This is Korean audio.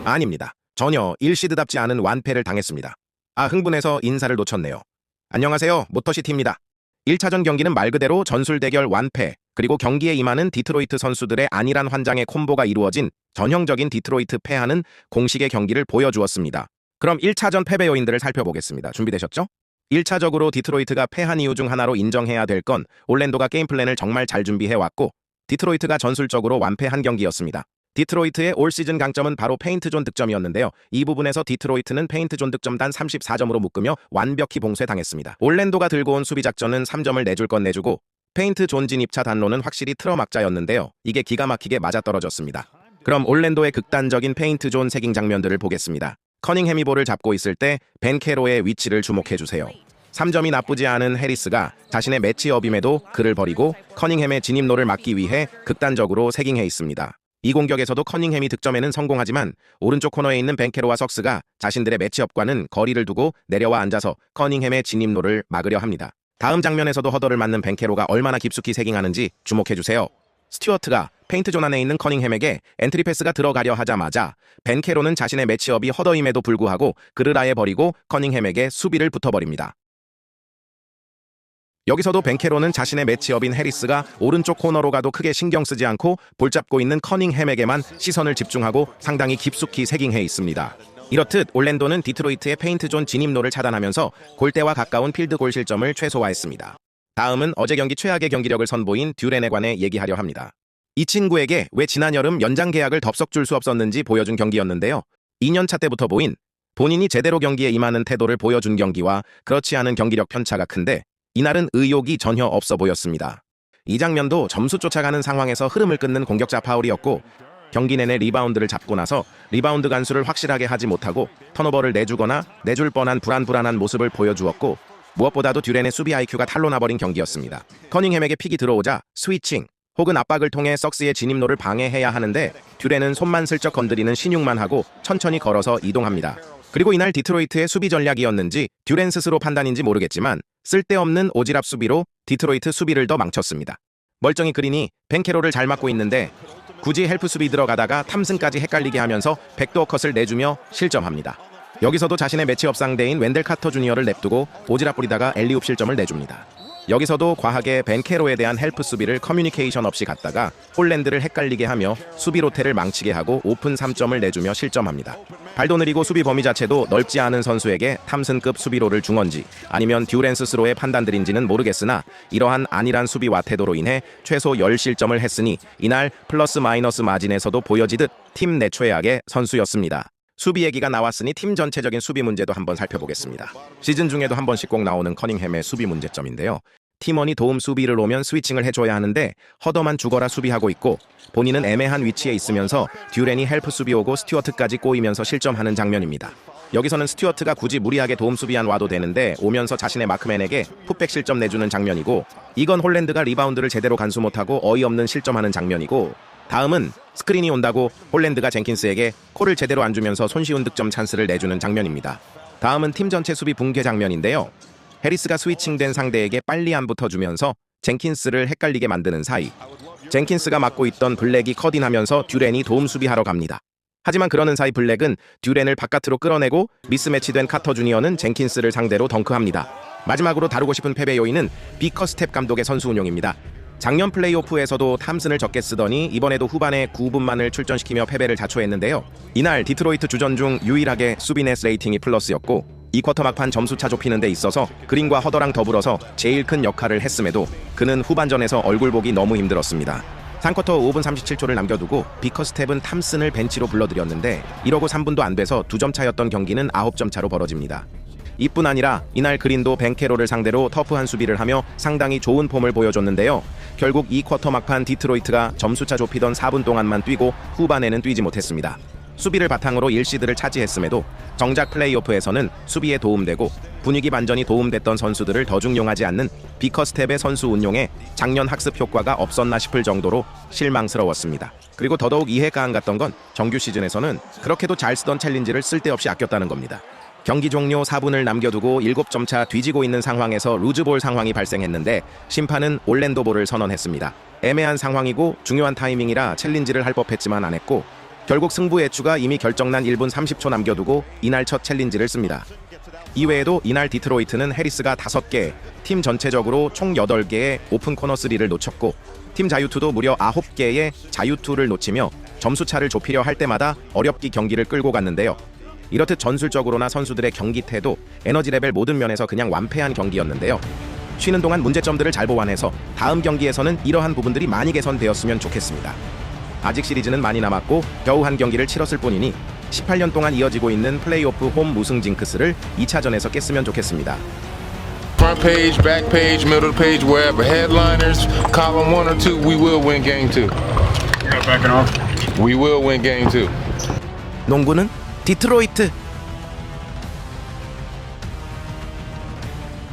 아닙니다. 전혀 1시드답지 않은 완패를 당했습니다. 흥분해서 인사를 놓쳤네요. 안녕하세요, 모터시티입니다. 1차전 경기는 말 그대로 전술 대결 완패, 그리고 경기에 임하는 디트로이트 선수들의 안일한 환장의 콤보가 이루어진 전형적인 디트로이트 패하는 공식의 경기를 보여주었습니다. 그럼 1차전 패배 요인들을 살펴보겠습니다. 준비되셨죠? 1차적으로 디트로이트가 패한 이유 중 하나로 인정해야 될 건 올랜도가 게임 플랜을 정말 잘 준비해왔고 디트로이트가 전술적으로 완패한 경기였습니다. 디트로이트의 올 시즌 강점은 바로 페인트존 득점이었는데요. 이 부분에서 디트로이트는 페인트존 득점 단 34점으로 묶으며 완벽히 봉쇄당했습니다. 올랜도가 들고 온 수비 작전은 3점을 내줄 건 내주고 페인트존 진입차 단로는 확실히 틀어막자였는데요. 이게 기가 막히게 맞아떨어졌습니다. 그럼 올랜도의 극단적인 페인트존 세깅 장면들을 보겠습니다. 커닝햄이 볼을 잡고 있을 때 벤케로의 위치를 주목해주세요. 3점이 나쁘지 않은 해리스가 자신의 매치업임에도 그를 버리고 커닝햄의 진입로를 막기 위해 극단적으로 세깅해 있습니다. 이 공격에서도 커닝햄이 득점에는 성공하지만 오른쪽 코너에 있는 벤케로와 석스가 자신들의 매치업과는 거리를 두고 내려와 앉아서 커닝햄의 진입로를 막으려 합니다. 다음 장면에서도 허더를 맞는 벤케로가 얼마나 깊숙이 세깅하는지 주목해주세요. 스튜어트가 페인트존 안에 있는 커닝햄에게 엔트리 패스가 들어가려 하자마자 벤케로는 자신의 매치업이 허더임에도 불구하고 그를 아예 버리고 커닝햄에게 수비를 붙어버립니다. 여기서도 벤케로는 자신의 매치업인 해리스가 오른쪽 코너로 가도 크게 신경 쓰지 않고 볼 잡고 있는 커닝햄에게만 시선을 집중하고 상당히 깊숙이 세깅해 있습니다. 이렇듯 올랜도는 디트로이트의 페인트존 진입로를 차단하면서 골대와 가까운 필드골 실점을 최소화했습니다. 다음은 어제 경기 최악의 경기력을 선보인 듀렌에 관해 얘기하려 합니다. 이 친구에게 왜 지난 여름 연장 계약을 덥석 줄 수 없었는지 보여준 경기였는데요. 2년차 때부터 보인 본인이 제대로 경기에 임하는 태도를 보여준 경기와 그렇지 않은 경기력 편차가 큰데 이날은 의욕이 전혀 없어 보였습니다. 이 장면도 점수 쫓아가는 상황에서 흐름을 끊는 공격자 파울이었고 경기 내내 리바운드를 잡고 나서 리바운드 간수를 확실하게 하지 못하고 턴오버를 내주거나 내줄 뻔한 불안한 모습을 보여주었고 무엇보다도 듀렌의 수비 IQ가 탄로나버린 경기였습니다. 커닝햄에게 픽이 들어오자 스위칭 혹은 압박을 통해 석스의 진입로를 방해해야 하는데 듀렌은 손만 슬쩍 건드리는 신용만 하고 천천히 걸어서 이동합니다. 그리고 이날 디트로이트의 수비 전략이었는지 듀렌 스스로 판단인지 모르겠지만 쓸데없는 오지랖 수비로 디트로이트 수비를 더 망쳤습니다. 멀쩡히 그린이 벤케로를 잘 막고 있는데 굳이 헬프 수비 들어가다가 탐슨까지 헷갈리게 하면서 백도어 컷을 내주며 실점합니다. 여기서도 자신의 매치업 상대인 웬델 카터 주니어를 냅두고 오지랖 부리다가 엘리옵 실점을 내줍니다. 여기서도 과하게 벤케로에 대한 헬프 수비를 커뮤니케이션 없이 갔다가 홀랜드를 헷갈리게 하며 수비 로테를 망치게 하고 오픈 3점을 내주며 실점합니다. 발도 느리고 수비 범위 자체도 넓지 않은 선수에게 탐슨급 수비로를 준 건지 아니면 듀렌 스스로의 판단들인지는 모르겠으나 이러한 안일한 수비와 태도로 인해 최소 10실점을 했으니 이날 플러스 마이너스 마진에서도 보여지듯 팀 내 최악의 선수였습니다. 수비 얘기가 나왔으니 팀 전체적인 수비 문제도 한번 살펴보겠습니다. 시즌 중에도 한 번씩 꼭 나오는 커닝햄의 수비 문제점인데요. 팀원이 도움 수비를 오면 스위칭을 해줘야 하는데 허더만 죽어라 수비하고 있고 본인은 애매한 위치에 있으면서 듀렌이 헬프 수비 오고 스튜어트까지 꼬이면서 실점하는 장면입니다. 여기서는 스튜어트가 굳이 무리하게 도움 수비안 와도 되는데 오면서 자신의 마크맨에게 풋백 실점 내주는 장면이고 이건 홀랜드가 리바운드를 제대로 간수 못하고 어이없는 실점하는 장면이고 다음은 스크린이 온다고 홀랜드가 젠킨스에게 콜을 제대로 안 주면서 손쉬운 득점 찬스를 내주는 장면입니다. 다음은 팀 전체 수비 붕괴 장면인데요. 해리스가 스위칭된 상대에게 빨리 안 붙어주면서 젠킨스를 헷갈리게 만드는 사이 젠킨스가 맡고 있던 블랙이 컷인하면서 듀렌이 도움 수비하러 갑니다. 하지만 그러는 사이 블랙은 듀렌을 바깥으로 끌어내고 미스매치된 카터 주니어는 젠킨스를 상대로 덩크합니다. 마지막으로 다루고 싶은 패배 요인은 비커스텝 감독의 선수 운용입니다. 작년 플레이오프에서도 탐슨을 적게 쓰더니 이번에도 후반에 9분만을 출전시키며 패배를 자초했는데요. 이날 디트로이트 주전 중 유일하게 수비넷 레이팅이 플러스였고 이 쿼터 막판 점수차 좁히는 데 있어서 그린과 허더랑 더불어서 제일 큰 역할을 했음에도 그는 후반전에서 얼굴 보기 너무 힘들었습니다. 3쿼터 5분 37초를 남겨두고 비커스텝은 탐슨을 벤치로 불러들였는데 이러고 3분도 안 돼서 2점 차였던 경기는 9점 차로 벌어집니다. 이뿐 아니라 이날 그린도 벤케로를 상대로 터프한 수비를 하며 상당히 좋은 폼을 보여줬는데요. 결국 이 쿼터 막판 디트로이트가 점수차 좁히던 4분 동안만 뛰고 후반에는 뛰지 못했습니다. 수비를 바탕으로 1시드를 차지했음에도 정작 플레이오프에서는 수비에 도움되고 분위기 반전이 도움됐던 선수들을 더 중용하지 않는 비커스텝의 선수 운용에 작년 학습 효과가 없었나 싶을 정도로 실망스러웠습니다. 그리고 더더욱 이해가 안 갔던 건 정규 시즌에서는 그렇게도 잘 쓰던 챌린지를 쓸데없이 아꼈다는 겁니다. 경기 종료 4분을 남겨두고 7점 차 뒤지고 있는 상황에서 루즈볼 상황이 발생했는데 심판은 올랜도볼을 선언했습니다. 애매한 상황이고 중요한 타이밍이라 챌린지를 할 법했지만 안 했고 결국 승부 예추가 이미 결정난 1분 30초 남겨두고 이날 첫 챌린지를 씁니다. 이외에도 이날 디트로이트는 해리스가 5개, 팀 전체적으로 총 8개의 오픈 코너 3를 놓쳤고 팀 자유투도 무려 9개의 자유투를 놓치며 점수차를 좁히려 할 때마다 어렵게 경기를 끌고 갔는데요. 이렇듯 전술적으로나 선수들의 경기 태도, 에너지 레벨 모든 면에서 그냥 완패한 경기였는데요. 쉬는 동안 문제점들을 잘 보완해서 다음 경기에서는 이러한 부분들이 많이 개선되었으면 좋겠습니다. 아직 시리즈는 많이 남았고 겨우 한 경기를 치렀을 뿐이니 18년 동안 이어지고 있는 플레이오프 홈 무승 징크스를 2차전에서 깼으면 좋겠습니다. Front page, back page, middle page, wherever. Headliners, column 1 or 2, we will win game 2. Backing off. We will win game 2. 농구는 디트로이트!